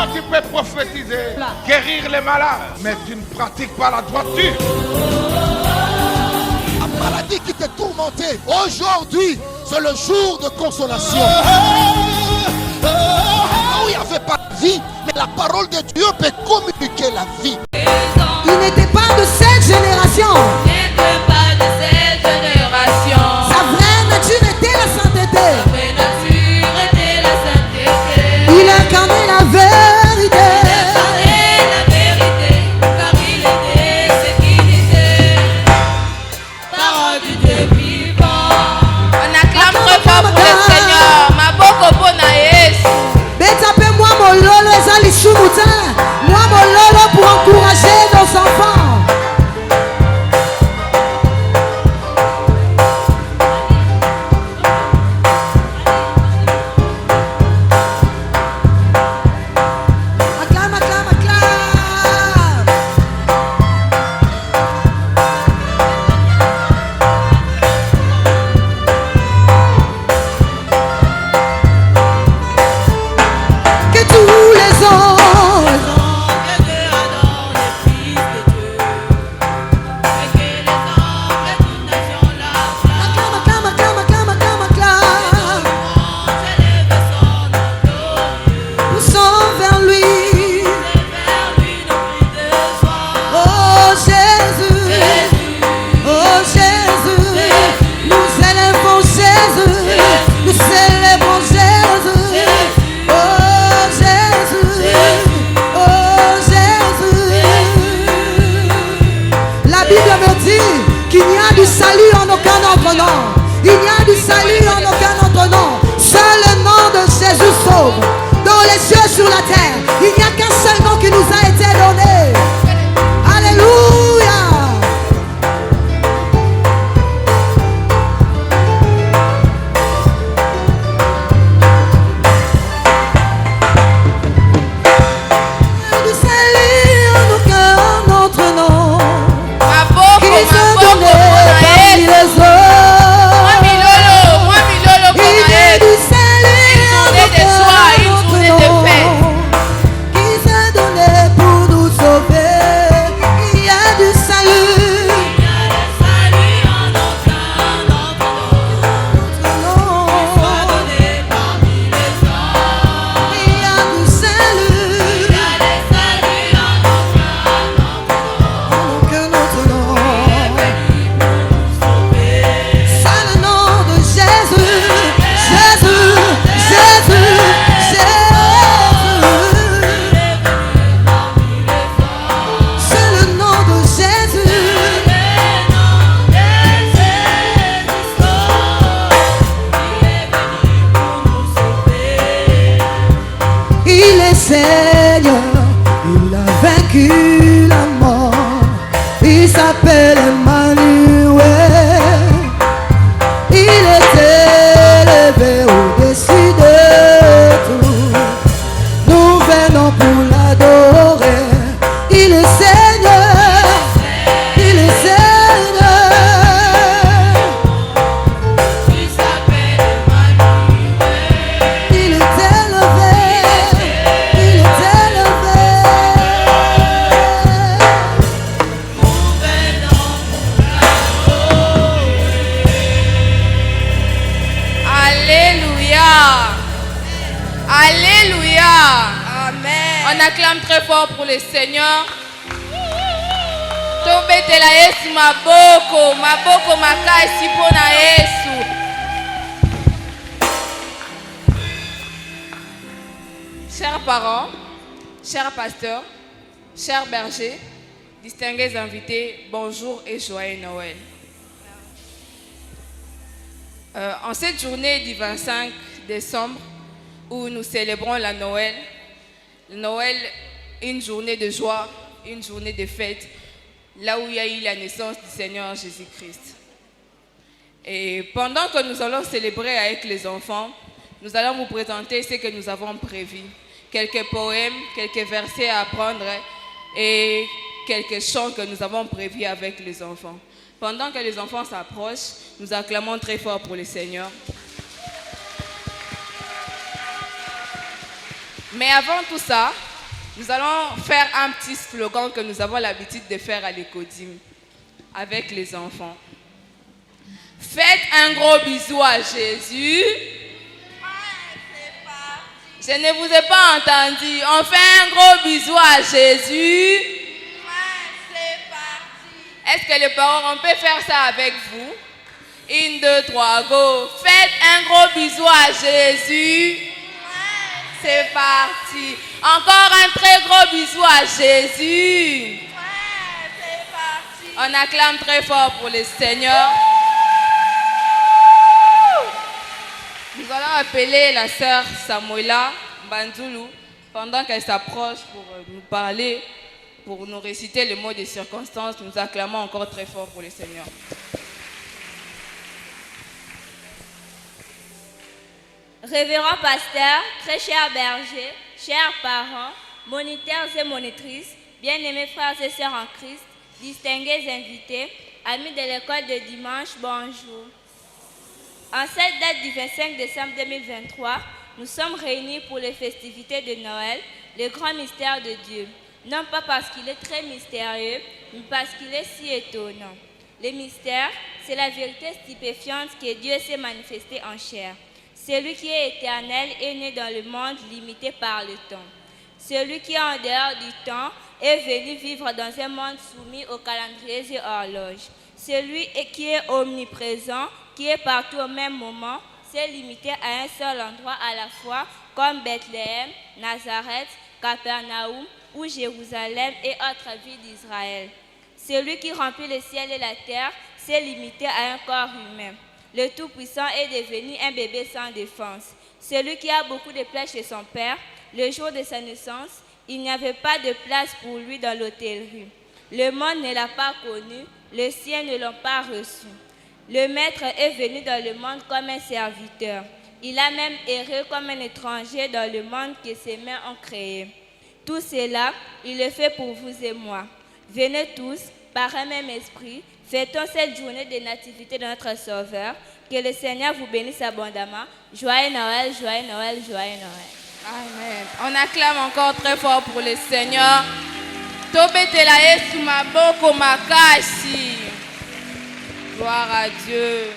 Toi, tu peux prophétiser, guérir les malades, mais tu ne pratiques pas la droiture. La maladie qui te tourmentait, aujourd'hui, c'est le jour de consolation. Il n'y avait pas de vie, mais la parole de Dieu peut communiquer la vie. Il n'était pas de cette génération. Sa vraie nature était la sainteté. Il incarnait la vérité. Car il était ce qu'il disait. Parole du Dieu vivant. On acclame très fort pour le Seigneur. Maboko pona Yesu. Betape moi mon lolo ezali sumuta. Moi mon lolo pour encourager nos enfants. Acclame, acclame, acclame. Que tous les anges acclame, acclame, acclame, acclame, acclame. Poussons vers lui. Oh Jésus, oh Jésus, nous élevons Jésus, nous célébrons Jésus. Oh Jésus, oh Jésus. La Bible me dit qu'il n'y a du salut en aucun autre nom. Il n'y a du salut en aucun autre nom. Seul le nom de Jésus sauve. Dans les cieux, sur la terre, il n'y a qu'un seul nom qui nous a été donné. Alléluia. Du salut en aucun autre nom. Maboko, Qui se Maboko donnait pona parmi Yesu. les autres. Moi Milolo Il pona y a Yesu. du salut en Une journée de aucun joie, une autre journée de nom. fête. Qui s'est donné pour nous sauver. Il y a du salut. Il y a du salut. En aucun autre nom. C'est le nom de Jésus. Jésus, Jésus, Jésus. C'est le nom de Jésus. Il est Seigneur, il a vaincu la mort. Il s'appelle Emmanuel. Il est élevé au-dessus de tout. Nous venons pour l'adorer. Il est Seigneur, il est Seigneur. Il est élevé, il est élevé. Alléluia. Alléluia. Amen. On acclame très fort pour le Seigneur. Tobetela Yesu maboko, maboko makasi pona Yesu. Chers parents, chers pasteurs, chers bergers, distingués invités, bonjour et joyeux Noël. En cette journée du 25 décembre où nous célébrons la Noël, une journée de joie, une journée de fête, là où il y a eu la naissance du Seigneur Jésus-Christ. Et pendant que nous allons célébrer avec les enfants, nous allons vous présenter ce que nous avons prévu. Quelques poèmes, quelques versets à apprendre et quelques chants que nous avons prévus avec les enfants. Pendant que les enfants s'approchent, nous acclamons très fort pour le Seigneur. Mais avant tout ça, Nous allons faire un petit slogan que nous avons l'habitude de faire à l'Ecodim avec les enfants. Faites un gros bisou à Jésus. Je ne vous ai pas entendu. On fait un gros bisou à Jésus. Est-ce que les parents, on peut faire ça avec vous? 1, 2, 3, go. Faites un gros bisou à Jésus. C'est parti. Encore un très gros bisou à Jésus. C'est parti. On acclame très fort pour le Seigneur. Nous allons appeler la sœur Samuela Banzulu pendant qu'elle s'approche pour nous parler, pour nous réciter le mot des circonstances. Nous acclamons encore très fort pour le Seigneur. Révérend pasteur, très chers bergers, chers parents, moniteurs et monitrices, bien-aimés frères et sœurs en Christ, distingués invités, amis de l'école de dimanche, bonjour. En cette date du 25 décembre 2023, nous sommes réunis pour les festivités de Noël, le grand mystère de Dieu. Non pas parce qu'il est très mystérieux, mais parce qu'il est si étonnant. Le mystère, c'est la vérité stupéfiante que Dieu s'est manifesté en chair. Celui qui est éternel est né dans le monde limité par le temps. Celui qui est en dehors du temps est venu vivre dans un monde soumis aux calendriers et horloges. Celui qui est omniprésent, qui est partout au même moment, s'est limité à un seul endroit à la fois, comme Bethléem, Nazareth, Capernaum ou Jérusalem et autres villes d'Israël. Celui qui remplit le ciel et la terre s'est limité à un corps humain. Le Tout-Puissant est devenu un bébé sans défense. Celui qui a beaucoup de place chez son père, le jour de sa naissance, il n'y avait pas de place pour lui dans l'hôtellerie. Le monde ne l'a pas connu, les siens ne l'ont pas reçu. Le Maître est venu dans le monde comme un serviteur. Il a même erré comme un étranger dans le monde que ses mains ont créé. Tout cela, il le fait pour vous et moi. Venez tous, par un même esprit, fêtons cette journée de nativité de notre Sauveur. Que le Seigneur vous bénisse abondamment. Joyeux Noël, joyeux Noël, joyeux Noël. Amen. On acclame encore très fort pour le Seigneur. Tobetela Yesu maboko makasi. Gloire à Dieu.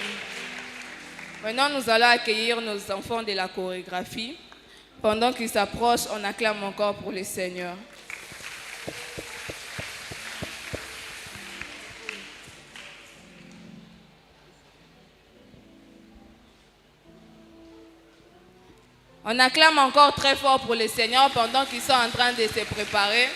Maintenant, nous allons accueillir nos enfants de la chorégraphie. Pendant qu'ils s'approchent, on acclame encore pour le Seigneur. On acclame encore très fort pour le Seigneur pendant qu'ils sont en train de se préparer.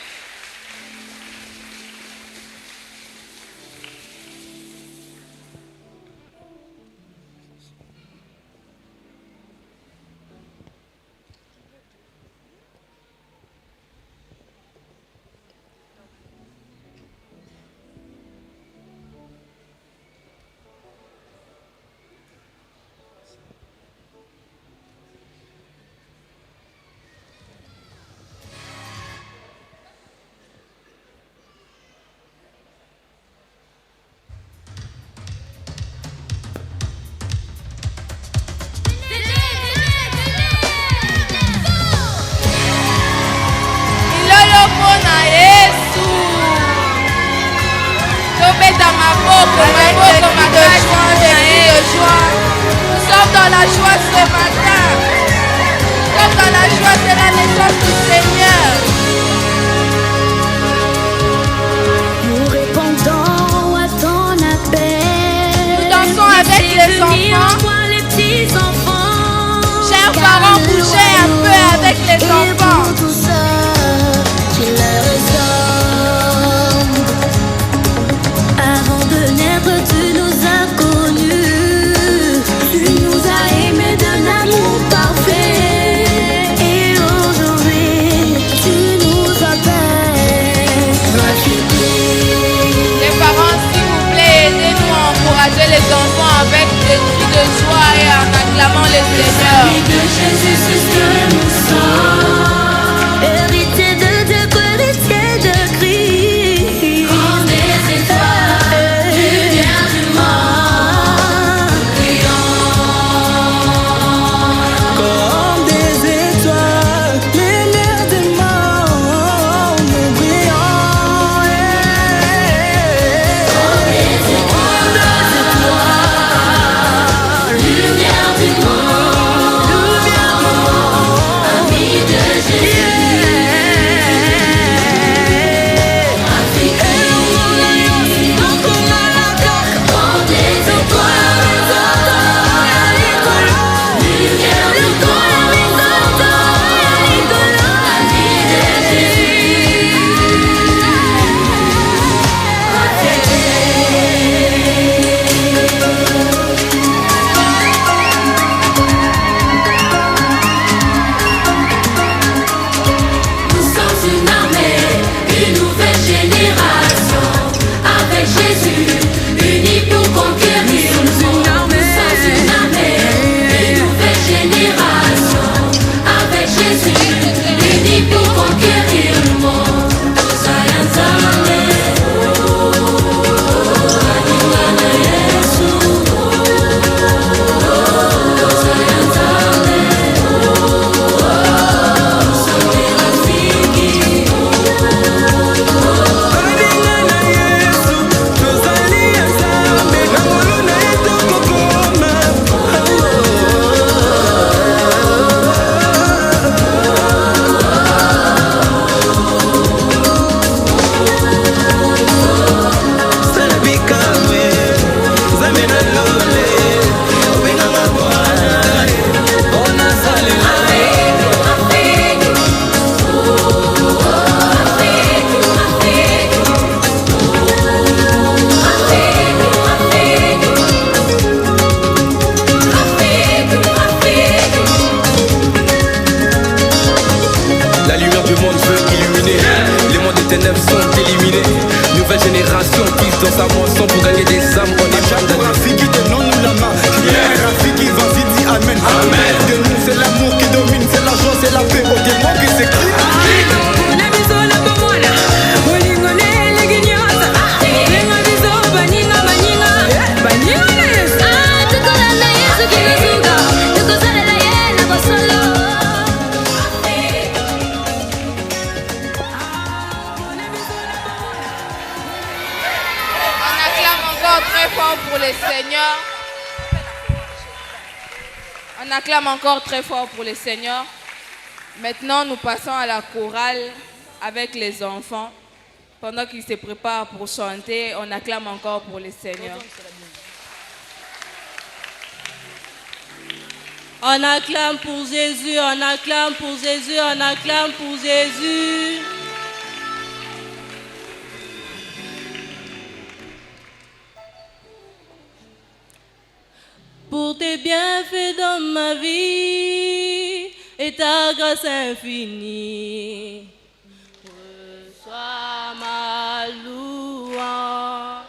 Nous sommes dans la joie ce matin. Nous sommes dans la joie de la naissance du Seigneur. Nous répondons à ton appel. Nous dansons avec les enfants. Les petits enfants. Chers parents, bougez un peu avec les enfants. Et pour tout ça, tu leur ressembles. Avant de naître, tu nous as connus. Tu nous as aimés d'un amour parfait. Et aujourd'hui ténèbres sont éliminées. Nouvelle génération pise dans sa moisson pour gagner des âmes. On est Chaque Rafiki donne-nous la main. Rafiki va vite dire Amen. Amen. De nous c'est l'amour qui domine, c'est la joie, c'est la paix. Au démon qui s'écrit. Pour les Seigneurs. On acclame encore très fort pour les Seigneurs. Maintenant, nous passons à la chorale avec les enfants. Pendant qu'ils se préparent pour chanter, on acclame encore pour les Seigneurs. On acclame pour Jésus, on acclame pour Jésus, on acclame pour Jésus. Pour tes bienfaits dans ma vie et ta grâce infinie, reçois ma louange.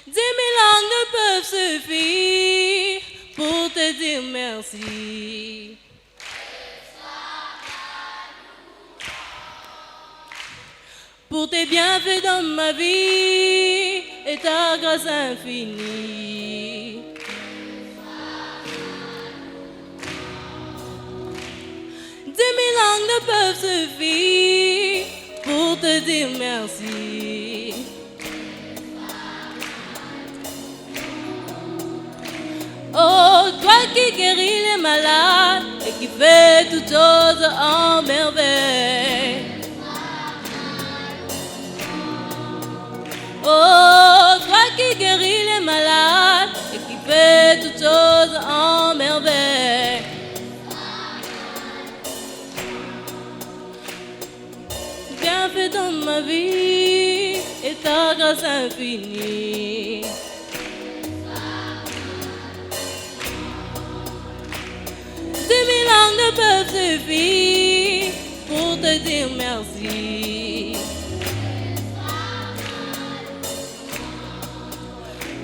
10 000 langues ne peuvent suffire pour te dire merci. Pour tes bienfaits dans ma vie et ta grâce infinie. 10 000 langues ne peuvent suffire pour te dire merci. Oh, toi qui guéris les malades et qui fais toutes choses en merveille. Oh, toi qui guéris les malades et qui fais toutes choses en merveille. Bienfait dans ma vie et ta grâce infinie. Dix 1000 langues ne peuvent suffire pour te dire merci.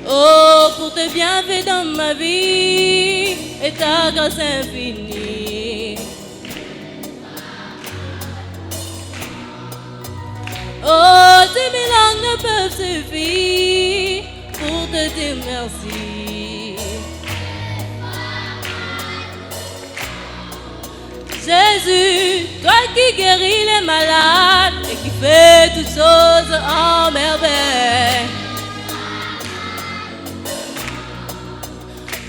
Oh, pour tes bienfaits dans ma vie et ta grâce infinie. Oh, 10 000 langues ne peuvent suffire pour te dire merci. Jésus, toi qui guéris les malades et qui fais toutes choses en merveille.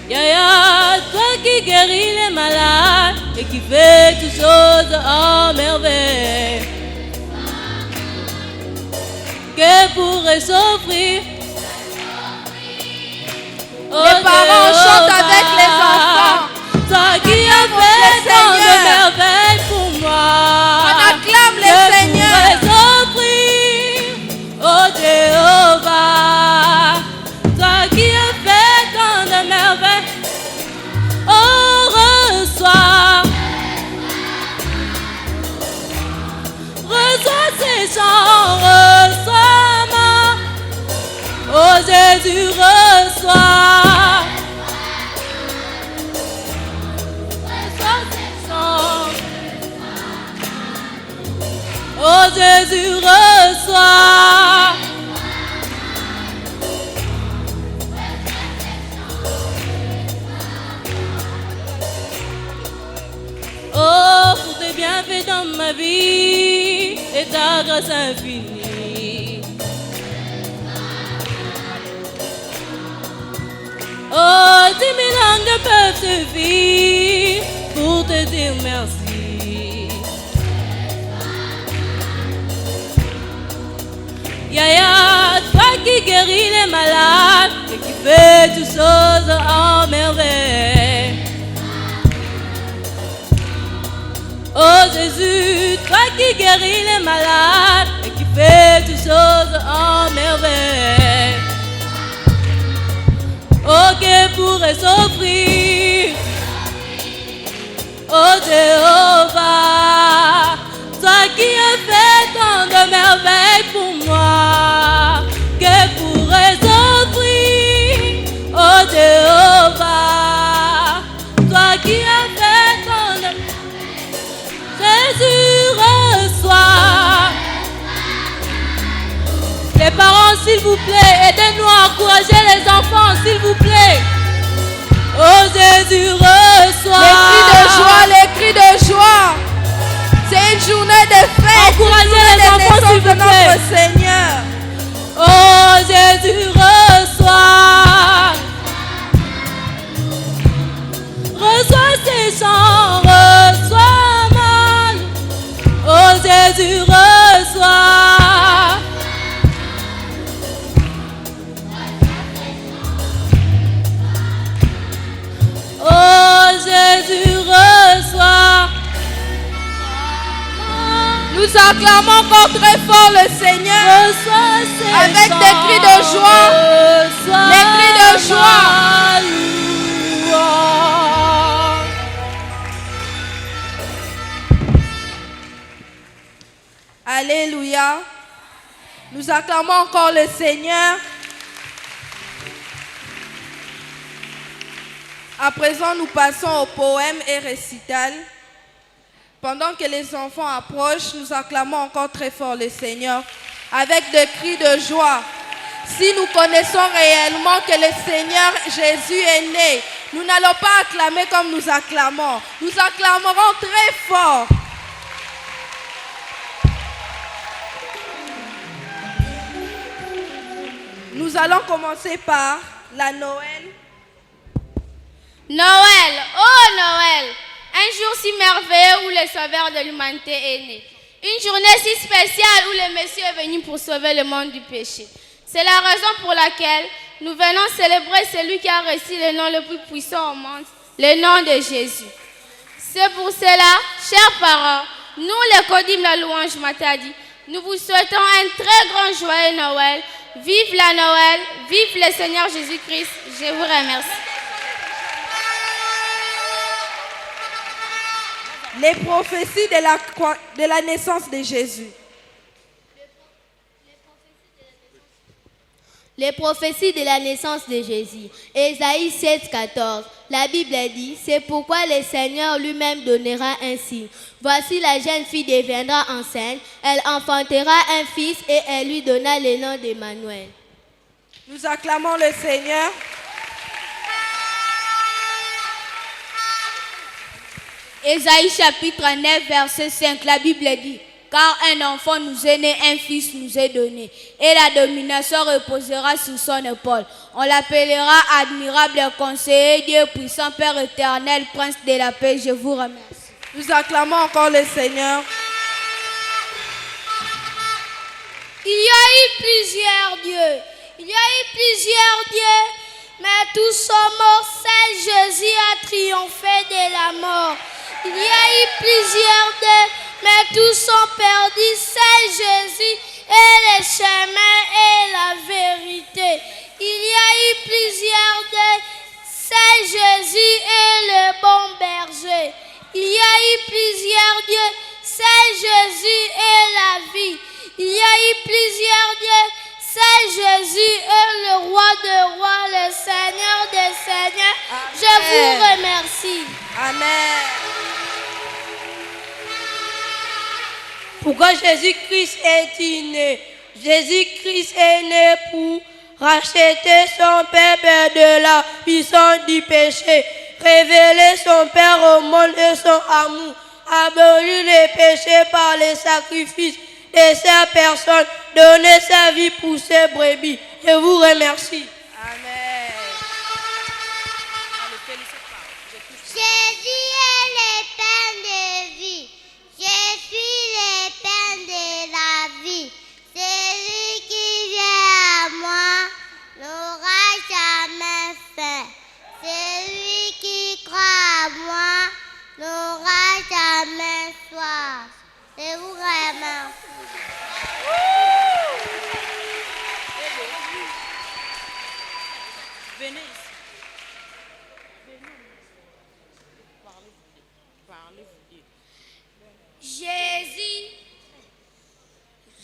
Yaya, toi qui guéris les malades et qui fais toutes choses en merveille. Que pourrait s'offrir? Les parents chantent avec les enfants. Toi qui as fait tant de merveilles pour moi. On acclame les Seigneurs. Que pourrait s'offrir? Oh Jéhovah, toi qui as fait tant de merveilles. Oh, reçois ces chants, reçois-moi. Oh Jésus, reçois ces chants. Oh Jésus, reçois. Oh, pour tes bienfaits dans ma vie et ta grâce infinie. Oh, 10 000 langues ne peuvent suffire pour te dire merci. Yaya, toi qui guéris les malades et qui fais toutes choses en merveille. Oh Jésus, toi qui guéris les malades et qui fais toutes choses en merveille. Oh, que pourrait s'offrir? Oh Jéhovah, toi qui as fait tant de Jésus, reçois. Les parents, s'il vous plaît, aidez-nous à encourager les enfants, s'il vous plaît. Oh Jésus, reçois. Les cris de joie. C'est une journée de fête. Encouragez les enfants, s'il vous plaît. Notre Seigneur. Oh Jésus, reçois. Reçois ces chants, reçois mal. Oh Jésus, reçois. Oh Jésus, reçois. Nous acclamons encore très fort le Seigneur. Reçois ces avec chants, des cris de joie. reçois Des cris de joie. ma louange. Alléluia. Nous acclamons encore le Seigneur. À présent, nous passons au poème et récital. Pendant que les enfants approchent, nous acclamons encore très fort le Seigneur avec des cris de joie. Si nous connaissons réellement que le Seigneur Jésus est né, nous n'allons pas acclamer comme nous acclamons. Nous acclamerons très fort. Nous allons commencer par la Noël. Noël, oh Noël, un jour si merveilleux où le sauveur de l'humanité est né. Une journée si spéciale où le Messie est venu pour sauver le monde du péché. C'est la raison pour laquelle nous venons célébrer celui qui a reçu le nom le plus puissant au monde, le nom de Jésus. C'est pour cela, chers parents, nous les Kodim la louange Matadi, nous vous souhaitons un très grand joyeux Noël. Vive la Noël, vive le Seigneur Jésus-Christ. Je vous remercie. Les prophéties de la naissance de Jésus. Les prophéties de la naissance de Jésus. Ésaïe 7, 14. La Bible dit, c'est pourquoi le Seigneur lui-même donnera un signe. Voici la jeune fille deviendra enceinte, elle enfantera un fils et elle lui donna le nom d'Emmanuel. Nous acclamons le Seigneur. Ésaïe chapitre 9, verset 5, la Bible dit, car un enfant nous est né, un fils nous est donné, et la domination reposera sur son épaule. On l'appellera admirable conseiller, Dieu puissant, Père éternel, prince de la paix. Je vous remercie. Nous acclamons encore le Seigneur. Il y a eu plusieurs dieux. Il y a eu plusieurs dieux, mais tous sont morts. Seul Jésus a triomphé de la mort. Il y a eu plusieurs dieux, mais tous sont perdus. Seul Jésus est le chemin et la vérité. Il y a eu plusieurs dieux, seul Jésus est le bon berger. Il y a eu plusieurs dieux, seul Jésus est la vie. Il y a eu plusieurs dieux, seul Jésus est le roi des rois, le Seigneur des seigneurs. Amen. Je vous remercie. Amen. Pourquoi Jésus-Christ est-il né? Jésus-Christ est né pour racheter son peuple de la puissance du péché, révéler son Père au monde et son amour, abolir les péchés par les sacrifices de sa personne, donner sa vie pour ses brebis. Je vous remercie. Amen. Jésus est le pain de vie. Je suis le pain de la vie. Celui qui vient à moi n'aura jamais faim. Celui qui croit à moi n'aura jamais soif. Je vous remercie. Venez ici.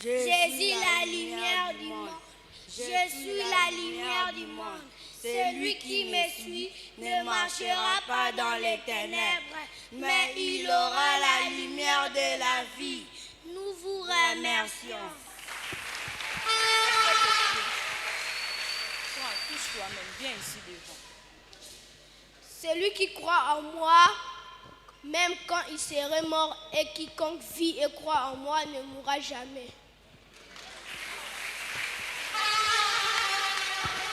Jésus, la lumière du monde. Je suis la lumière du monde. Celui qui me suit ne marchera pas dans les ténèbres, mais il aura la lumière de la l'admiration. Touche-toi même, viens ici devant. Celui qui croit en moi, même quand il serait mort, et quiconque vit et croit en moi ne mourra jamais.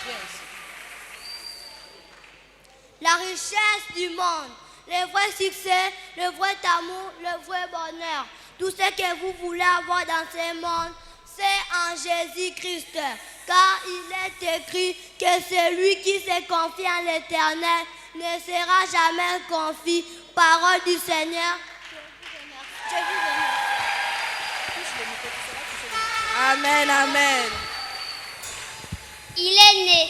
Viens ici. La richesse du monde, le vrai succès, le vrai amour, le vrai bonheur, tout ce que vous voulez avoir dans ce monde, c'est en Jésus-Christ. Car il est écrit que celui qui se confie en l'Éternel ne sera jamais confié. Parole du Seigneur. Je vous remercie. Amen, amen. Il est né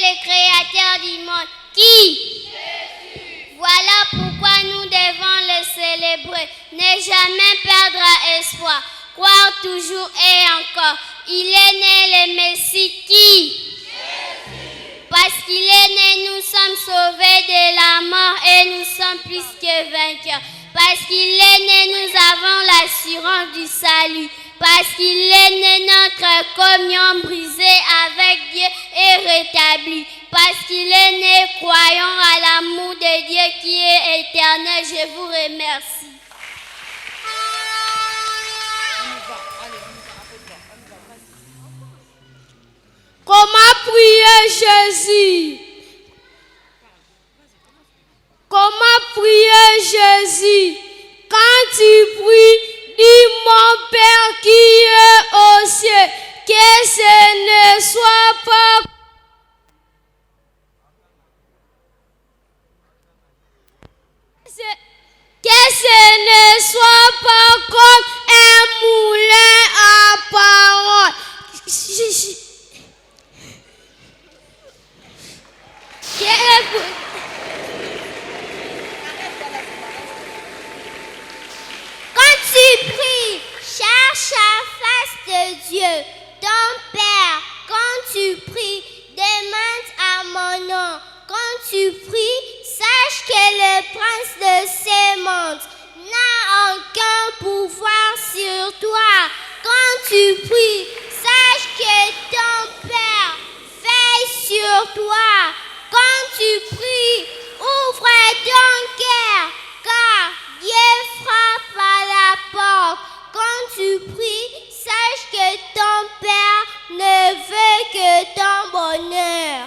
le Créateur du monde. Qui? Jésus. Voilà pourquoi nous devons le célébrer. Ne jamais perdre espoir. Croire toujours et encore. Il est né le Messie. Qui? Jésus. Parce qu'il est né, nous sommes sauvés de la mort et nous sommes plus que vainqueurs. Parce qu'il est né, nous avons l'assurance du salut. Parce qu'il est né, notre communion brisée avec Dieu est rétablie. Parce qu'il est né, croyons à l'amour de Dieu qui est éternel. Je vous remercie. Comment prier Jésus? Comment prier Jésus? Quand tu pries, dis mon Père qui est aux cieux, que ce ne soit pas comme un moulin à parole. Quand tu pries, cherche la face de Dieu, ton Père. Quand tu pries, demande à mon nom. Quand tu pries, sache que le prince de ce monde n'a aucun pouvoir sur toi. Quand tu pries, sache que ton Père veille sur toi. Quand tu pries, ouvre ton cœur, car Dieu frappe à la porte. Quand tu pries, sache que ton Père ne veut que ton bonheur.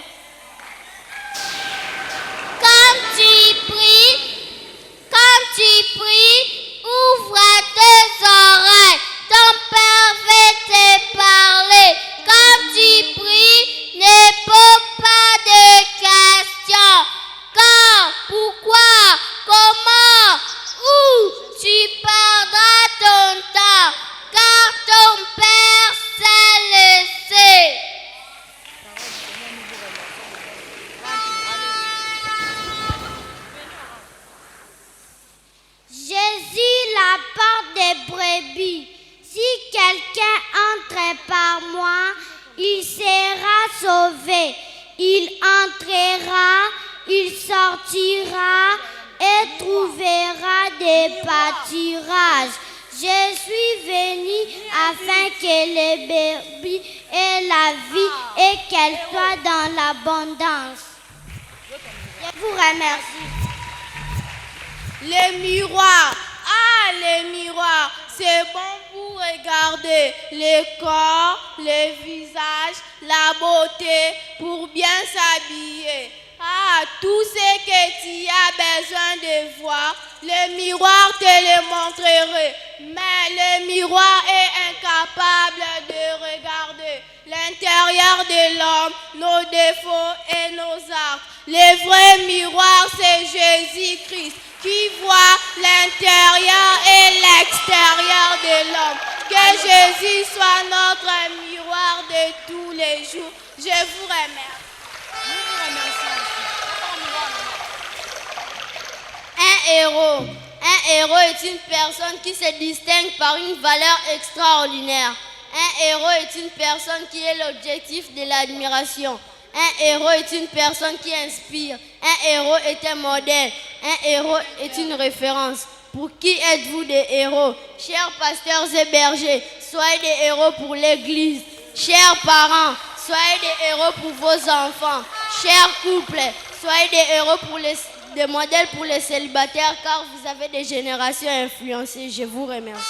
Quand tu pries, ouvre tes oreilles. Ton Père veut te parler. Quand tu pries, ne pose pas de questions. Quand, pourquoi, comment, où, tu perdras ton temps. Car ton Père sait le sait. Jésus, la porte des brebis. Si quelqu'un entre par moi, il sera sauvé. Il entrera, il sortira et trouvera des pâturages. Je suis venu afin que les brebis aient la vie et qu'elles soient dans l'abondance. Je vous remercie. Les miroirs. Ah, les miroirs. C'est bon pour regarder le corps, le visage, la beauté, pour bien s'habiller. Ah, tout ce que tu as besoin de voir, le miroir te le montrerait. Mais le miroir est incapable de regarder l'intérieur de l'homme, nos défauts et nos actes. Le vrai miroir, c'est Jésus-Christ qui voit l'intérieur et l'extérieur de l'homme. Que Jésus soit notre miroir de tous les jours. Je vous remercie. Un héros est une personne qui se distingue par une valeur extraordinaire. Un héros est une personne qui est l'objectif de l'admiration. Un héros est une personne qui inspire. Un héros est un modèle. Un héros est une référence. Pour qui êtes-vous des héros? Chers pasteurs et bergers, soyez des héros pour l'Église. Chers parents, soyez des héros pour vos enfants. Chers couples, soyez des héros des modèles pour les célibataires, car vous avez des générations influencées. Je vous remercie.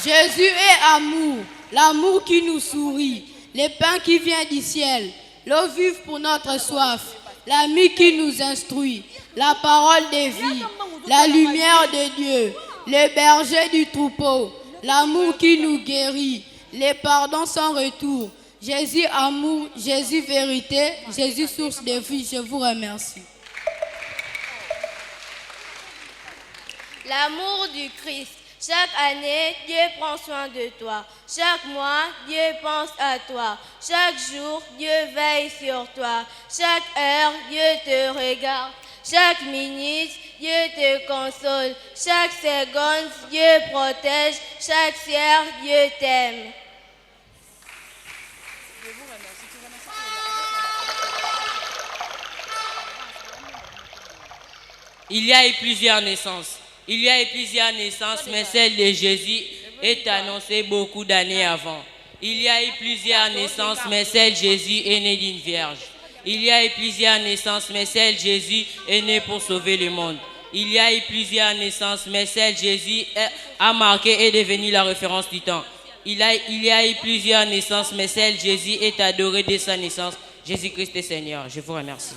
Jésus est amour, l'amour qui nous sourit, le pain qui vient du ciel, l'eau vive pour notre soif, l'ami qui nous instruit, la parole de vie, la lumière de Dieu, le berger du troupeau, l'amour qui nous guérit, les pardons sans retour. Jésus amour, Jésus vérité, Jésus source de vie. Je vous remercie. L'amour du Christ. Chaque année, Dieu prend soin de toi. Chaque mois, Dieu pense à toi. Chaque jour, Dieu veille sur toi. Chaque heure, Dieu te regarde. Chaque minute, Dieu te console. Chaque seconde, Dieu protège. Chaque siècle, Dieu t'aime. Il y a eu plusieurs naissances. Il y a eu plusieurs naissances, mais celle de Jésus est annoncée beaucoup d'années avant. Il y a eu plusieurs naissances, mais celle de Jésus est née d'une vierge. Il y a eu plusieurs naissances, mais celle de Jésus est née pour sauver le monde. Il y a eu plusieurs naissances, mais celle de Jésus a marqué et est devenue la référence du temps. Il y a eu plusieurs naissances, mais celle de Jésus est adorée dès sa naissance. Jésus-Christ est Seigneur. Je vous remercie.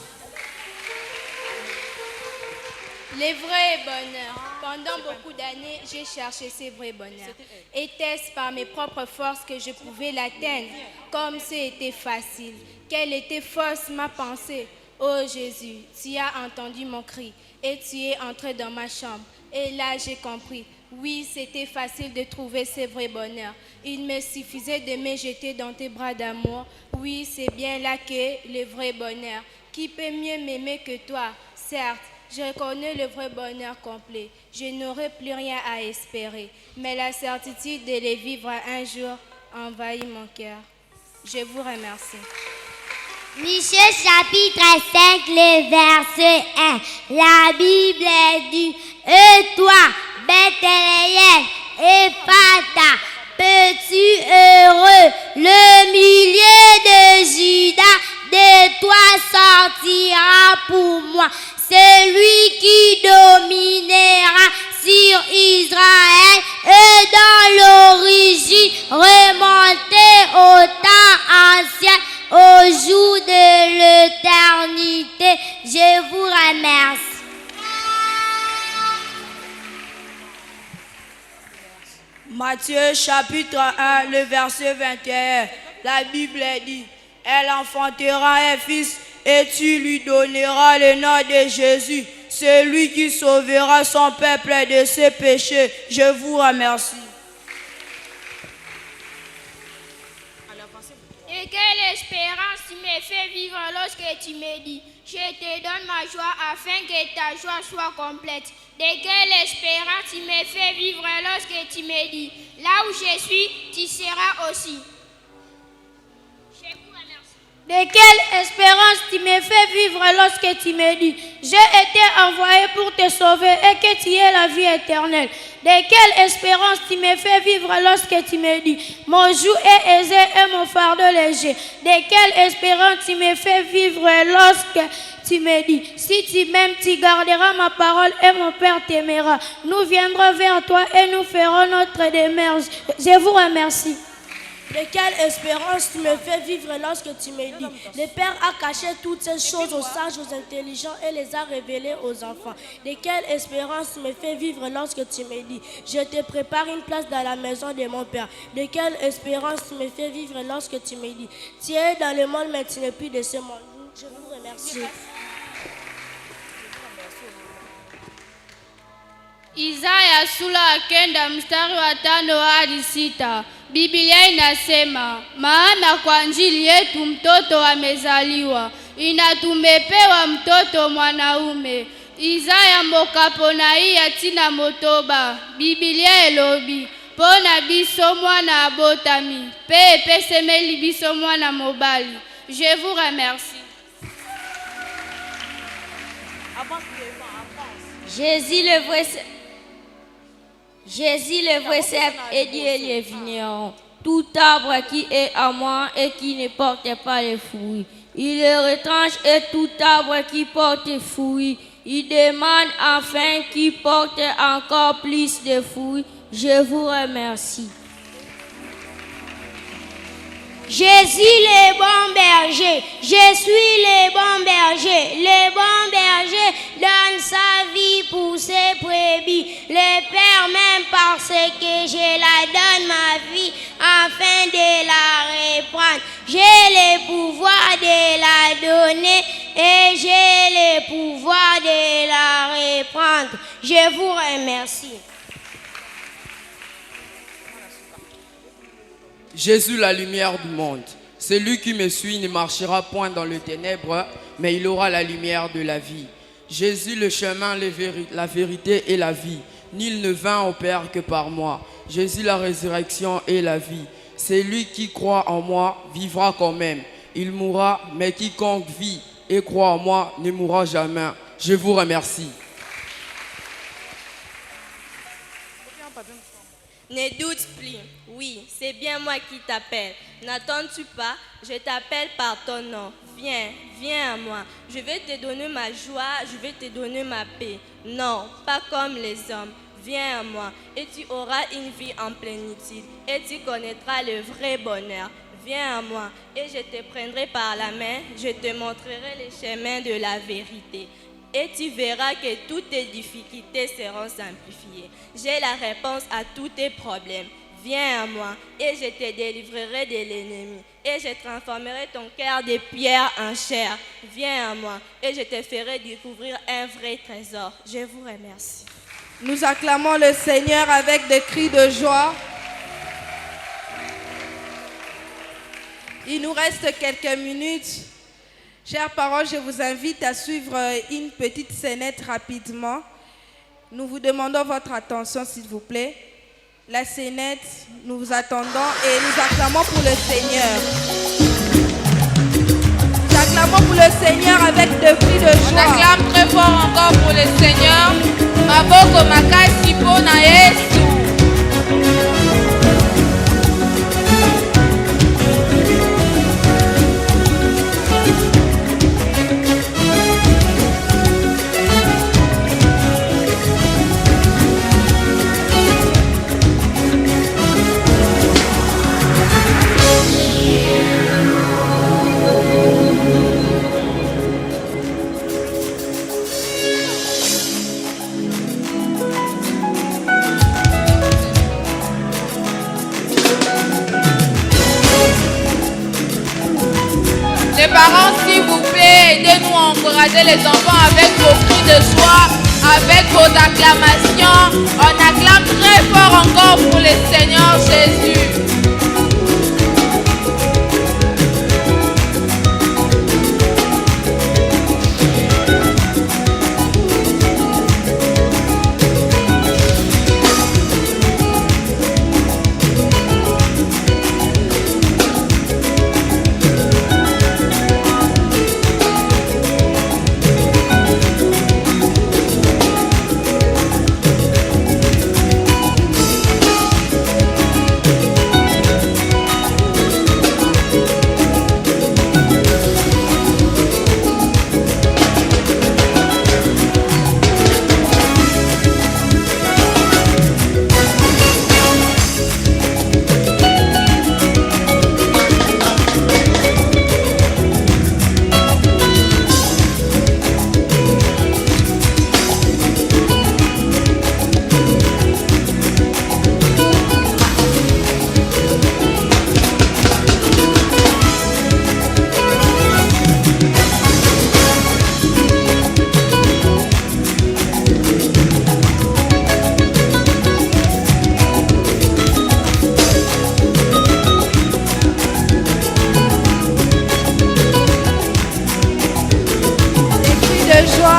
Les vrais bonheurs. Pendant beaucoup d'années, j'ai cherché ces vrais bonheurs. Était-ce par mes propres forces que je pouvais l'atteindre? Comme c'était facile. Quelle était fausse ma pensée? Oh Jésus, tu as entendu mon cri et tu es entré dans ma chambre. Et là, j'ai compris. Oui, c'était facile de trouver ces vrais bonheurs. Il me suffisait de me jeter dans tes bras d'amour. Oui, c'est bien là qu'est le vrai bonheur. Qui peut mieux m'aimer que toi? Certes, je connais le vrai bonheur complet. Je n'aurai plus rien à espérer. Mais la certitude de le vivre un jour envahit mon cœur. Je vous remercie. Michée chapitre 5, le verset 1. La Bible dit: et toi, Bethléem, Ephrata, petit heureux, le millier de Juda, de toi sortira pour moi celui qui dominera sur Israël, et dans l'origine remontée au temps ancien, au jour de l'éternité. Je vous remercie. Matthieu chapitre 1, le verset 21. La Bible dit: elle enfantera un fils et tu lui donneras le nom de Jésus, celui qui sauvera son peuple de ses péchés. Je vous remercie. Et quelle espérance tu me fais vivre lorsque tu me dis: je te donne ma joie afin que ta joie soit complète. De quelle espérance tu me fais vivre lorsque tu me dis: là où je suis, tu seras aussi. De quelle espérance tu me fais vivre lorsque tu me dis: j'ai été envoyé pour te sauver et que tu es la vie éternelle. De quelle espérance tu me fais vivre lorsque tu me dis: mon joug est aisé et mon fardeau léger. De quelle espérance tu me fais vivre lorsque tu me dis: si tu m'aimes, tu garderas ma parole et mon Père t'aimera. Nous viendrons vers toi et nous ferons notre démarche. Je vous remercie. De quelle espérance tu me fais vivre lorsque tu me dis: le Père a caché toutes ces choses aux sages, aux intelligents et les a révélées aux enfants. De quelle espérance tu me fais vivre lorsque tu me dis: je te prépare une place dans la maison de mon Père. De quelle espérance tu me fais vivre lorsque tu me dis: tu es dans le monde mais tu n'es plus de ce monde. Je vous remercie. Isaya sura 9 mstari wa 5 hadi 6. Biblia inasema, maana kwa ajili yetu mtoto amezaliwa, tumepewa mtoto mwanaume. Isaya mokapona iya tina motoba. Biblia elobi, pona biso mwana abotami, pe epesemeli biso mwana mobali. Je vous remercie. Jésus le vrai... Jésus, le vrai cep, et Dieu les vignerons. Tout arbre qui est à moi et qui ne porte pas les fruits, il le retranche, et tout arbre qui porte fruits, il demande enfin qui porte encore plus de fruits. Je vous remercie. Jésus le bon berger, je suis le bon berger. Le bon berger donne sa vie pour ses brebis. Le Père m'aime parce que je la donne ma vie afin de la reprendre. J'ai le pouvoir de la donner et j'ai le pouvoir de la reprendre. Je vous remercie. Jésus, la lumière du monde. Celui qui me suit ne marchera point dans les ténèbres, mais il aura la lumière de la vie. Jésus, le chemin, la vérité et la vie. Nul ne vint au Père que par moi. Jésus, la résurrection et la vie. Celui qui croit en moi vivra quand même. Il mourra, mais quiconque vit et croit en moi ne mourra jamais. Je vous remercie. Ne doute plus. Oui, c'est bien moi qui t'appelle. N'attends-tu pas? Je t'appelle par ton nom. Viens, viens à moi. Je vais te donner ma joie, je vais te donner ma paix. Non, pas comme les hommes. Viens à moi et tu auras une vie en plénitude et tu connaîtras le vrai bonheur. Viens à moi et je te prendrai par la main, je te montrerai le chemin de la vérité. Et tu verras que toutes tes difficultés seront simplifiées. J'ai la réponse à tous tes problèmes. Viens à moi et je te délivrerai de l'ennemi. Et je transformerai ton cœur de pierre en chair. Viens à moi et je te ferai découvrir un vrai trésor. Je vous remercie. Nous acclamons le Seigneur avec des cris de joie. Il nous reste quelques minutes. Chers parents, je vous invite à suivre une petite scénette rapidement. Nous vous demandons votre attention, s'il vous plaît. La scénette, nous vous attendons et nous acclamons pour le Seigneur. Nous acclamons pour le Seigneur avec des cris de joie. On acclame très fort encore pour le Seigneur. Maboko makasi pona Yesu. Les parents, s'il vous plaît, aidez-nous à encourager les enfants avec vos cris de joie, avec vos acclamations. On acclame très fort encore pour le Seigneur Jésus.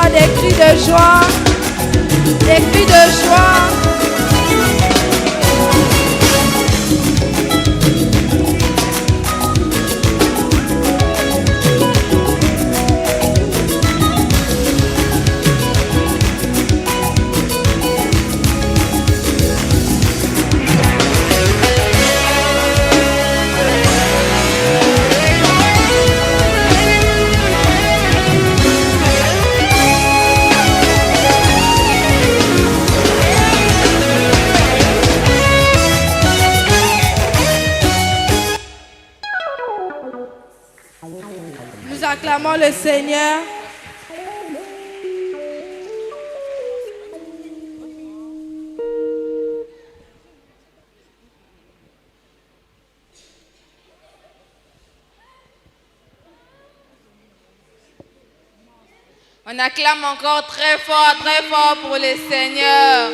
Des cris de joie, des cris de joie. Acclamons le Seigneur. On acclame encore très fort pour le Seigneur.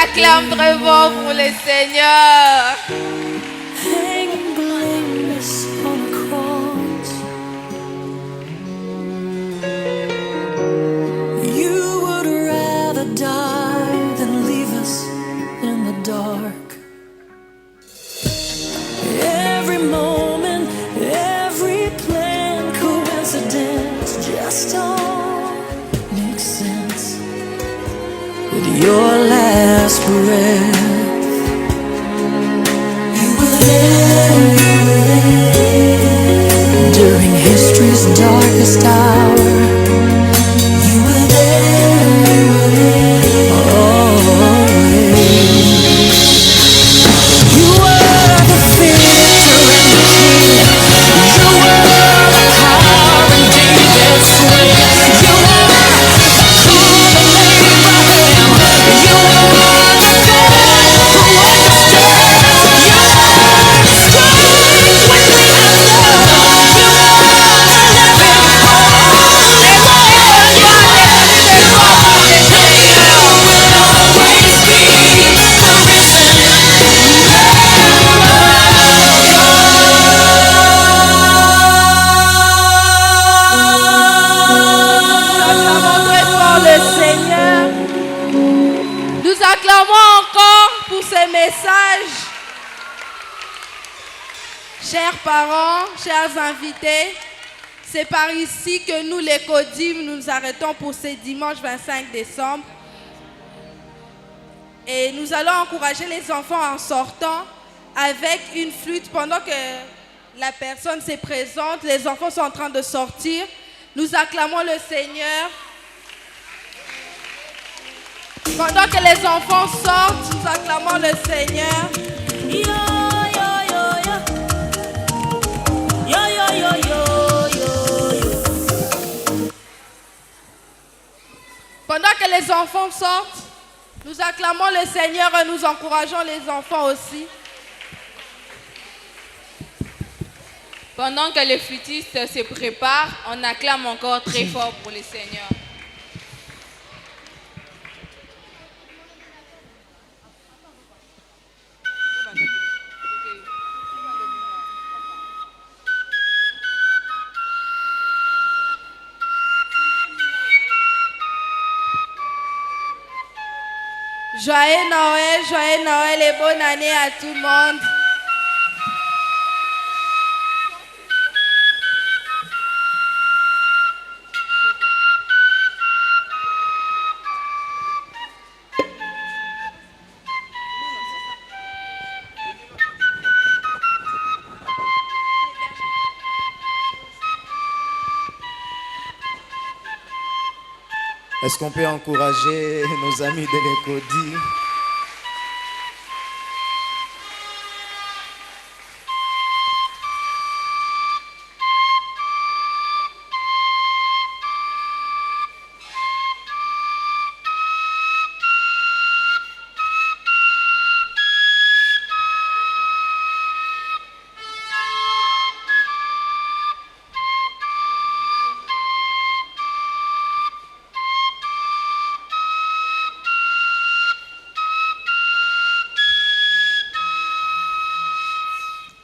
Acclame très fort pour le Seigneur. Hanging blameless on a cross, you would rather die than leave us in the dark. Every moment, every plan, coincidence, just all makes sense. With your last breath, you were there during history's darkest hour. You were there always. You were the victor and the king. You were the power in David's swing. You were the calm in Abraham. You were the faith who understood. You were the strength when we had none. You message. Chers parents, chers invités, c'est par ici que nous, les Codimes, nous arrêtons pour ce dimanche 25 décembre. Et nous allons encourager les enfants en sortant avec une flûte. Pendant que la personne se présente, les enfants sont en train de sortir. Nous acclamons le Seigneur. Pendant que les enfants sortent, nous acclamons le Seigneur. Pendant que les enfants sortent, nous acclamons le Seigneur et nous encourageons les enfants aussi. Pendant que les flûtistes se préparent, on acclame encore très fort pour le Seigneur. Joyeux Noël et bonne année à tout le monde. Est-ce qu'on peut encourager nos amis de l'Écodie?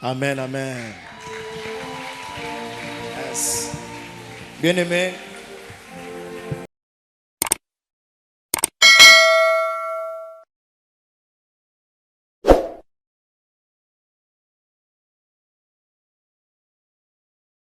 Amen, amen. Yes. Bien-aimés,